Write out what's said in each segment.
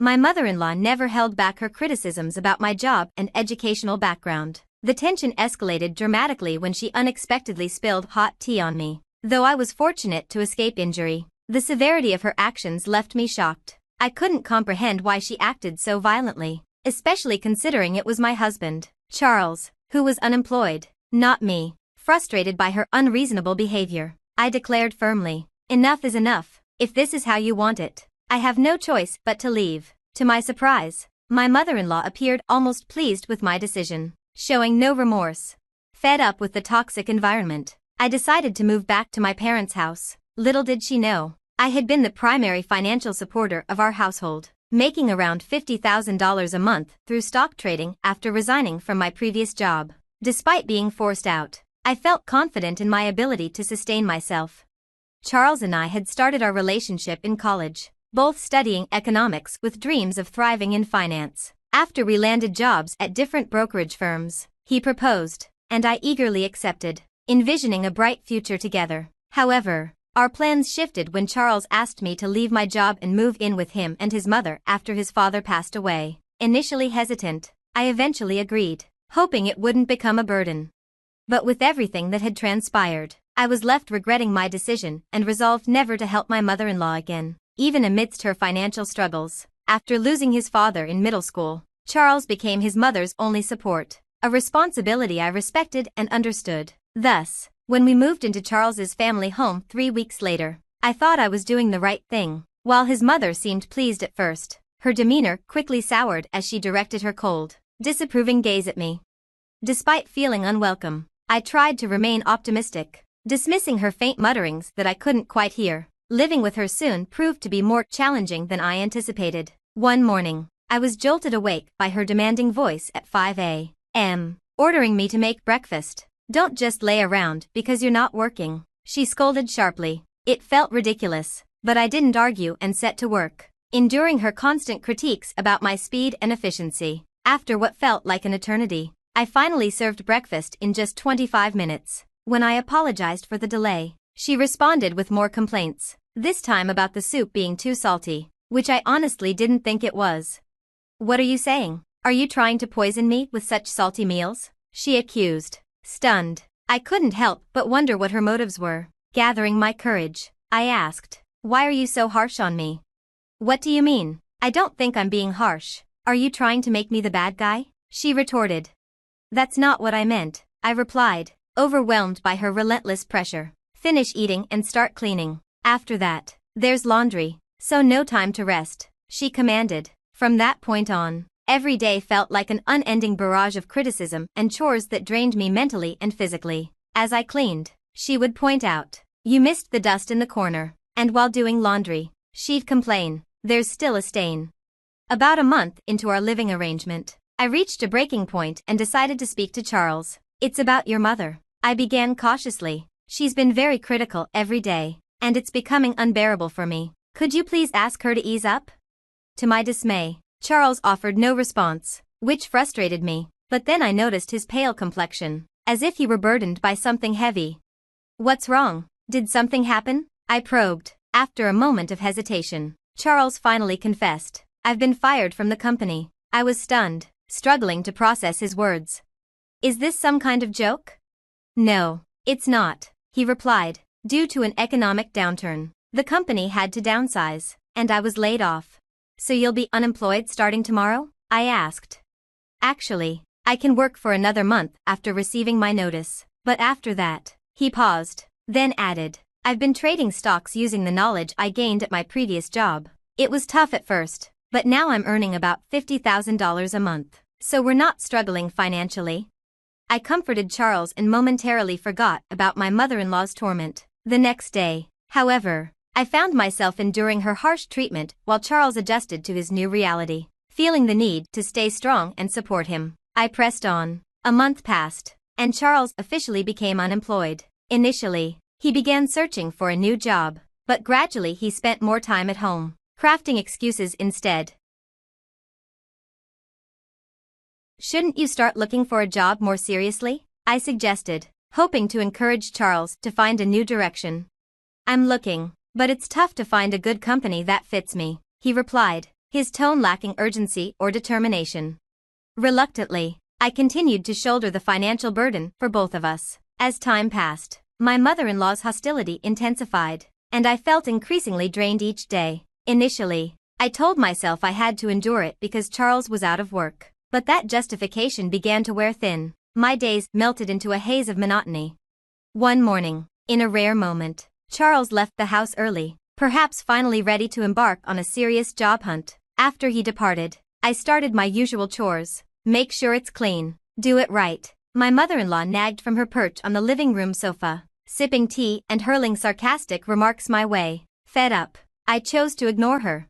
My mother-in-law never held back her criticisms about my job and educational background. The tension escalated dramatically when she unexpectedly spilled hot tea on me. Though I was fortunate to escape injury, the severity of her actions left me shocked. I couldn't comprehend why she acted so violently, especially considering it was my husband, Charles, who was unemployed, not me. Frustrated by her unreasonable behavior, I declared firmly, "Enough is enough. If this is how you want it, I have no choice but to leave." To my surprise, my mother-in-law appeared almost pleased with my decision, showing no remorse. Fed up with the toxic environment, I decided to move back to my parents' house. Little did she know, I had been the primary financial supporter of our household, making around $50,000 a month through stock trading after resigning from my previous job. Despite being forced out, I felt confident in my ability to sustain myself. Charles and I had started our relationship in college, both studying economics with dreams of thriving in finance. After we landed jobs at different brokerage firms, he proposed, and I eagerly accepted, envisioning a bright future together. However, our plans shifted when Charles asked me to leave my job and move in with him and his mother after his father passed away. Initially hesitant, I eventually agreed, hoping it wouldn't become a burden. But with everything that had transpired, I was left regretting my decision and resolved never to help my mother-in-law again. Even amidst her financial struggles, after losing his father in middle school, Charles became his mother's only support, a responsibility I respected and understood. Thus, when we moved into Charles's family home 3 weeks later, I thought I was doing the right thing. While his mother seemed pleased at first, her demeanor quickly soured as she directed her cold, disapproving gaze at me. Despite feeling unwelcome, I tried to remain optimistic, dismissing her faint mutterings that I couldn't quite hear. Living with her soon proved to be more challenging than I anticipated. One morning, I was jolted awake by her demanding voice at 5 a.m., ordering me to make breakfast. "Don't just lay around because you're not working," she scolded sharply. It felt ridiculous, but I didn't argue and set to work, enduring her constant critiques about my speed and efficiency. After what felt like an eternity, I finally served breakfast in just 25 minutes. When I apologized for the delay, she responded with more complaints, this time about the soup being too salty, which I honestly didn't think it was. "What are you saying? Are you trying to poison me with such salty meals?" she accused. Stunned, I couldn't help but wonder what her motives were. Gathering my courage, I asked, "Why are you so harsh on me?" "What do you mean? I don't think I'm being harsh. Are you trying to make me the bad guy?" she retorted. "That's not what I meant," I replied, overwhelmed by her relentless pressure. "Finish eating and start cleaning. After that, there's laundry, so no time to rest," she commanded. From that point on, every day felt like an unending barrage of criticism and chores that drained me mentally and physically. As I cleaned, she would point out, "You missed the dust in the corner," and while doing laundry, she'd complain, "There's still a stain." About a month into our living arrangement, I reached a breaking point and decided to speak to Charles. "It's about your mother," I began cautiously. "She's been very critical every day, and it's becoming unbearable for me. Could you please ask her to ease up?" To my dismay, Charles offered no response, which frustrated me, but then I noticed his pale complexion, as if he were burdened by something heavy. "What's wrong? Did something happen?" I probed. After a moment of hesitation, Charles finally confessed, "I've been fired from the company." I was stunned, struggling to process his words. "Is this some kind of joke?" "No, it's not," he replied. "Due to an economic downturn, the company had to downsize, and I was laid off." "So you'll be unemployed starting tomorrow?" I asked. "Actually, I can work for another month after receiving my notice, but after that," he paused, then added, "I've been trading stocks using the knowledge I gained at my previous job. It was tough at first, but now I'm earning about $50,000 a month, so we're not struggling financially." I comforted Charles and momentarily forgot about my mother-in-law's torment. The next day, however, I found myself enduring her harsh treatment while Charles adjusted to his new reality. Feeling the need to stay strong and support him, I pressed on. A month passed, and Charles officially became unemployed. Initially, he began searching for a new job, but gradually he spent more time at home, crafting excuses instead. "Shouldn't you start looking for a job more seriously?" I suggested, hoping to encourage Charles to find a new direction. "I'm looking, but it's tough to find a good company that fits me," he replied. his tone lacking urgency or determination. Reluctantly, I continued to shoulder the financial burden for both of us. As time passed, my mother-in-law's hostility intensified, and I felt increasingly drained each day. Initially, I told myself I had to endure it because Charles was out of work, but that justification began to wear thin. My days melted into a haze of monotony. One morning, in a rare moment, Charles left the house early, perhaps finally ready to embark on a serious job hunt. After he departed, I started my usual chores. Make sure it's clean. Do it right. My mother-in-law nagged from her perch on the living room sofa, sipping tea and hurling sarcastic remarks my way. Fed up, I chose to ignore her.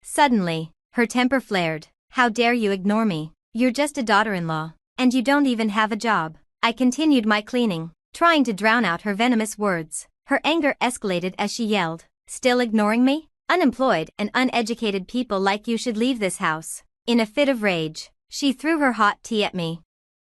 Suddenly, her temper flared. How dare you ignore me? You're just a daughter-in-law, and you don't even have a job. I continued my cleaning, trying to drown out her venomous words. Her anger escalated as she yelled, "Still ignoring me? Unemployed and uneducated people like you should leave this house." In a fit of rage, she threw her hot tea at me.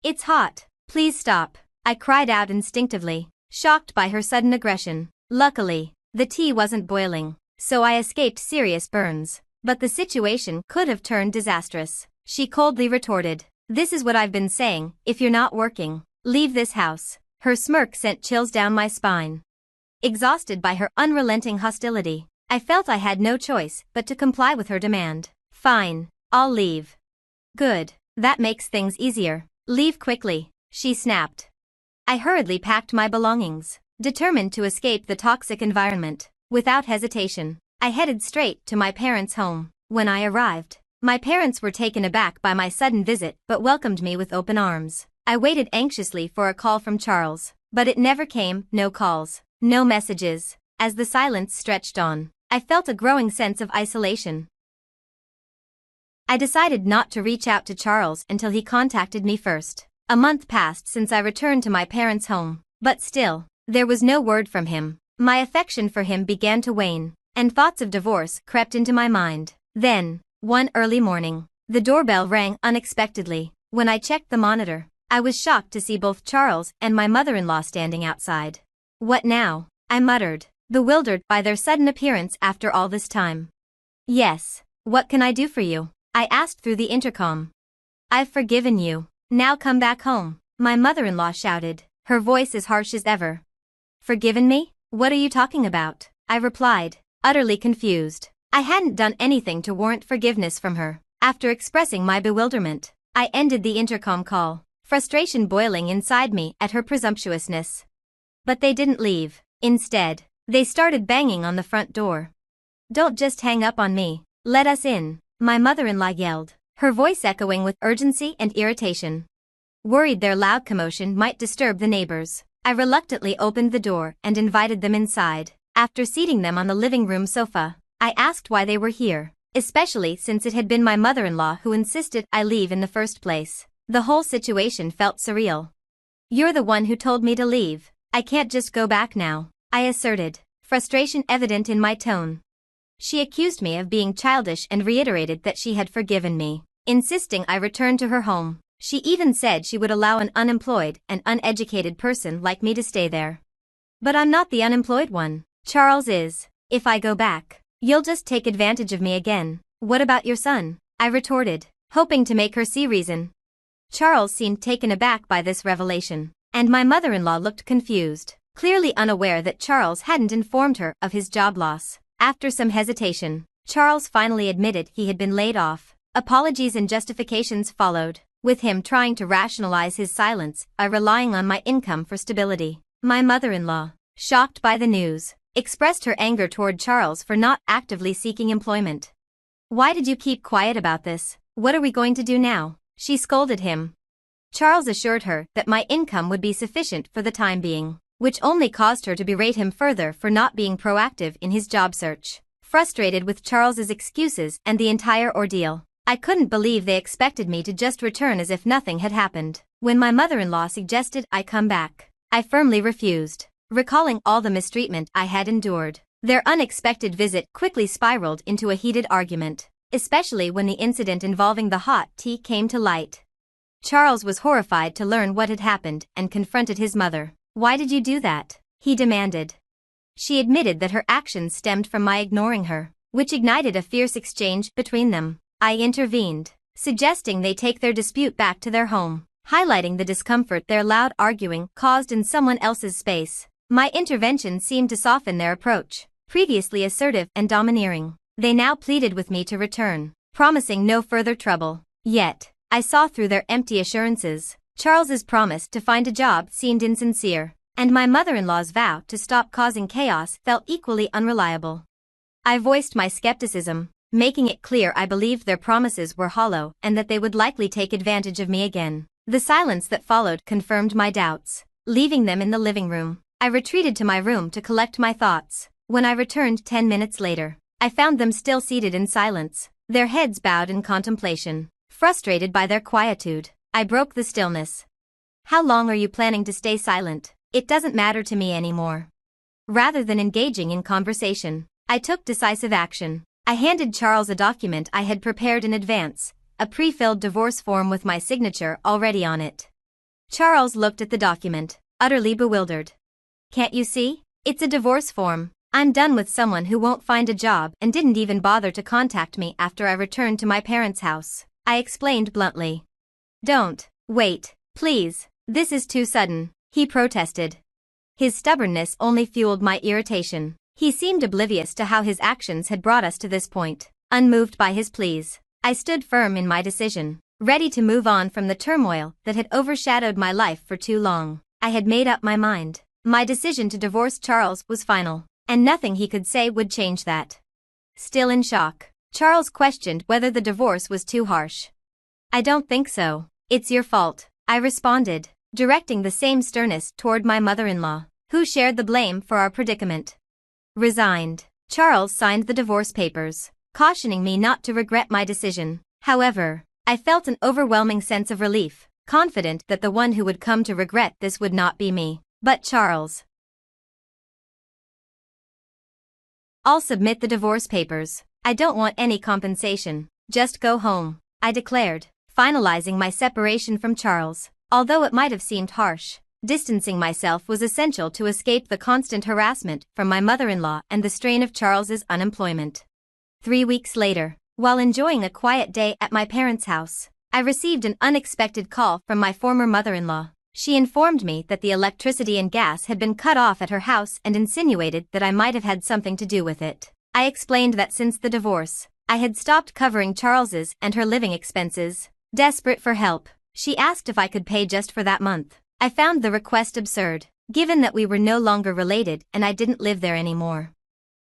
"It's hot. Please stop," I cried out instinctively, shocked by her sudden aggression. Luckily, the tea wasn't boiling, so I escaped serious burns, but the situation could have turned disastrous. She coldly retorted, "This is what I've been saying, if you're not working, leave this house." Her smirk sent chills down my spine. Exhausted by her unrelenting hostility, I felt I had no choice but to comply with her demand. "Fine, I'll leave." "Good, that makes things easier. Leave quickly," she snapped. I hurriedly packed my belongings, determined to escape the toxic environment. Without hesitation, I headed straight to my parents' home. When I arrived, my parents were taken aback by my sudden visit but welcomed me with open arms. I waited anxiously for a call from Charles, but it never came. No calls, no messages. As the silence stretched on, I felt a growing sense of isolation. I decided not to reach out to Charles until he contacted me first. A month passed since I returned to my parents' home, but still, there was no word from him. My affection for him began to wane, and thoughts of divorce crept into my mind. Then, one early morning, the doorbell rang unexpectedly. When I checked the monitor, I was shocked to see both Charles and my mother-in-law standing outside. "What now?" I muttered, bewildered by their sudden appearance after all this time. "Yes, what can I do for you?" I asked through the intercom. "I've forgiven you. Now come back home," my mother-in-law shouted, her voice as harsh as ever. "Forgiven me? What are you talking about?" I replied, utterly confused. I hadn't done anything to warrant forgiveness from her. After expressing my bewilderment, I ended the intercom call, frustration boiling inside me at her presumptuousness. But they didn't leave. Instead, they started banging on the front door. "Don't just hang up on me. Let us in," my mother-in-law yelled, her voice echoing with urgency and irritation. Worried their loud commotion might disturb the neighbors, I reluctantly opened the door and invited them inside. After seating them on the living room sofa, I asked why they were here, especially since it had been my mother-in-law who insisted I leave in the first place. The whole situation felt surreal. "You're the one who told me to leave. I can't just go back now," I asserted, frustration evident in my tone. She accused me of being childish and reiterated that she had forgiven me, insisting I return to her home. She even said she would allow an unemployed and uneducated person like me to stay there. "But I'm not the unemployed one. Charles is. If I go back, you'll just take advantage of me again." "What about your son?" I retorted, hoping to make her see reason. Charles seemed taken aback by this revelation, and my mother-in-law looked confused, clearly unaware that Charles hadn't informed her of his job loss. After some hesitation, Charles finally admitted he had been laid off. Apologies and justifications followed, with him trying to rationalize his silence by relying on my income for stability. My mother-in-law, shocked by the news, expressed her anger toward Charles for not actively seeking employment. "Why did you keep quiet about this? What are we going to do now?" she scolded him. Charles assured her that my income would be sufficient for the time being, which only caused her to berate him further for not being proactive in his job search. Frustrated with Charles's excuses and the entire ordeal, I couldn't believe they expected me to just return as if nothing had happened. When my mother-in-law suggested I come back, I firmly refused, recalling all the mistreatment I had endured. Their unexpected visit quickly spiraled into a heated argument, especially when the incident involving the hot tea came to light. Charles was horrified to learn what had happened and confronted his mother. "Why did you do that?" he demanded. She admitted that her actions stemmed from my ignoring her. which ignited a fierce exchange between them. I intervened, suggesting they take their dispute back to their home, highlighting the discomfort their loud arguing caused in someone else's space. My intervention seemed to soften their approach, previously assertive and domineering. They now pleaded with me to return, promising no further trouble. Yet, I saw through their empty assurances. Charles's promise to find a job seemed insincere, and my mother-in-law's vow to stop causing chaos felt equally unreliable. I voiced my skepticism, making it clear I believed their promises were hollow and that they would likely take advantage of me again. The silence that followed confirmed my doubts. Leaving them in the living room, I retreated to my room to collect my thoughts. When I returned 10 minutes later, I found them still seated in silence, their heads bowed in contemplation. Frustrated by their quietude, I broke the stillness. "How long are you planning to stay silent? It doesn't matter to me anymore." Rather than engaging in conversation, I took decisive action. I handed Charles a document I had prepared in advance, a pre-filled divorce form with my signature already on it. Charles looked at the document, utterly bewildered. "Can't you see? It's a divorce form. I'm done with someone who won't find a job and didn't even bother to contact me after I returned to my parents' house," I explained bluntly. "Don't. Wait, please. This is too sudden," he protested. His stubbornness only fueled my irritation. He seemed oblivious to how his actions had brought us to this point. Unmoved by his pleas, I stood firm in my decision, ready to move on from the turmoil that had overshadowed my life for too long. I had made up my mind. My decision to divorce Charles was final, and nothing he could say would change that. Still in shock, Charles questioned whether the divorce was too harsh. "I don't think so. It's your fault," I responded, directing the same sternness toward my mother-in-law, who shared the blame for our predicament. Resigned, Charles signed the divorce papers, cautioning me not to regret my decision. However, I felt an overwhelming sense of relief, confident that the one who would come to regret this would not be me, but Charles. "I'll submit the divorce papers. I don't want any compensation. Just go home," I declared, finalizing my separation from Charles. Although it might have seemed harsh, distancing myself was essential to escape the constant harassment from my mother-in-law and the strain of Charles's unemployment. 3 weeks later, while enjoying a quiet day at my parents' house, I received an unexpected call from my former mother-in-law. She informed me that the electricity and gas had been cut off at her house and insinuated that I might have had something to do with it. I explained that since the divorce, I had stopped covering Charles's and her living expenses. Desperate for help, she asked if I could pay just for that month. I found the request absurd, given that we were no longer related and I didn't live there anymore.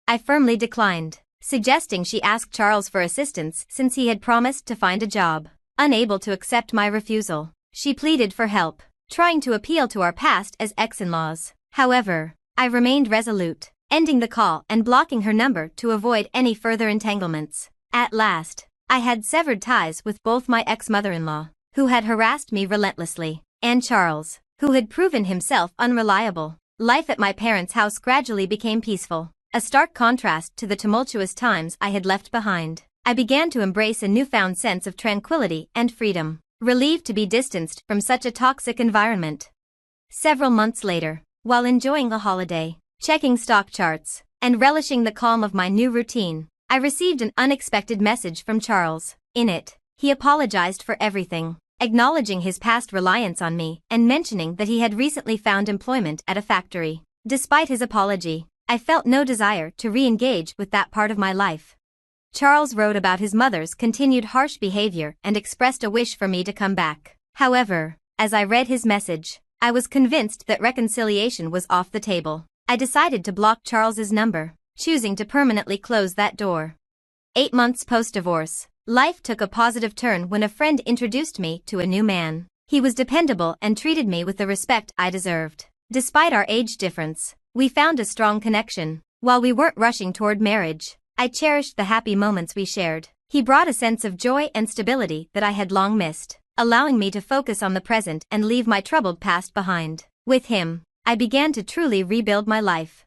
I firmly declined, suggesting she ask Charles for assistance since he had promised to find a job. Unable to accept my refusal, she pleaded for help, trying to appeal to our past as ex-in-laws. However, I remained resolute, ending the call and blocking her number to avoid any further entanglements. At last, I had severed ties with both my ex-mother-in-law, who had harassed me relentlessly, and Charles, who had proven himself unreliable. Life at my parents' house gradually became peaceful, a stark contrast to the tumultuous times I had left behind. I began to embrace a newfound sense of tranquility and freedom, relieved to be distanced from such a toxic environment. Several months later, while enjoying a holiday, checking stock charts, and relishing the calm of my new routine, I received an unexpected message from Charles. In it, he apologized for everything, acknowledging his past reliance on me and mentioning that he had recently found employment at a factory. Despite his apology, I felt no desire to re-engage with that part of my life. Charles wrote about his mother's continued harsh behavior and expressed a wish for me to come back. However, as I read his message, I was convinced that reconciliation was off the table. I decided to block Charles's number, choosing to permanently close that door. 8 months post-divorce, life took a positive turn when a friend introduced me to a new man. He was dependable and treated me with the respect I deserved. Despite our age difference, we found a strong connection. While we weren't rushing toward marriage, I cherished the happy moments we shared. He brought a sense of joy and stability that I had long missed, allowing me to focus on the present and leave my troubled past behind. With him, I began to truly rebuild my life.